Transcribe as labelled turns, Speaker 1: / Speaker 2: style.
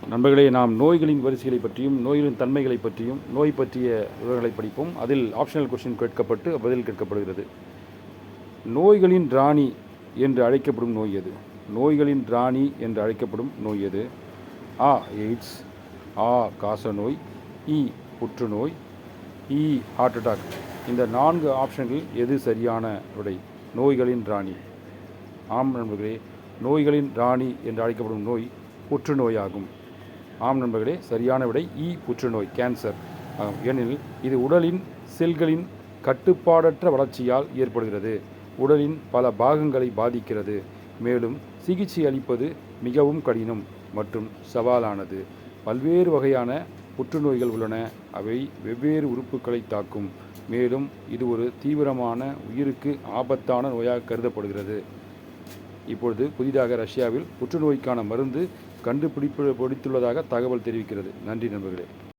Speaker 1: நண்பர்களே, நாம் நோய்களின் வரிசைகளை பற்றியும் நோய்களின் தன்மைகளை பற்றியும் நோய் பற்றிய விவரங்களை படிப்போம். அதில் ஆப்ஷனல் கொஸ்டின் கேட்கப்பட்டு பதில் கேட்கப்படுகிறது. நோய்களின் ராணி என்று அழைக்கப்படும் நோய் எது? நோய்களின் ராணி என்று அழைக்கப்படும் நோய் எது? ஆ எய்ட்ஸ், ஆ காசநோய், இ புற்றுநோய், இ ஹார்ட் அட்டாக். இந்த 4 ஆப்ஷன்களில் எது சரியான விடை? நோய்களின் ராணி. ஆம் நண்பர்களே, நோய்களின் ராணி என்று அழைக்கப்படும் நோய் புற்றுநோயாகும். ஆம் நண்பர்களே, சரியான விடை இ புற்றுநோய், கேன்சர் ஆகும். ஏனெனில் இது உடலின் செல்களின் கட்டுப்பாடற்ற வளர்ச்சியால் ஏற்படுகிறது. உடலின் பல பாகங்களை பாதிக்கிறது. மேலும் சிகிச்சை அளிப்பது மிகவும் கடினம் மற்றும் சவாலானது. பல்வேறு வகையான புற்றுநோய்கள் உள்ளன. அவை வெவ்வேறு உறுப்புகளை தாக்கும். மேலும் இது ஒரு தீவிரமான உயிருக்கு ஆபத்தான நோயாக கருதப்படுகிறது. இப்பொழுது புதிதாக ரஷ்யாவில் புற்றுநோய்க்கான மருந்து கண்டுபிடித்துள்ளதாக தகவல் தெரிவிக்கிறது. நன்றி நண்பர்களே.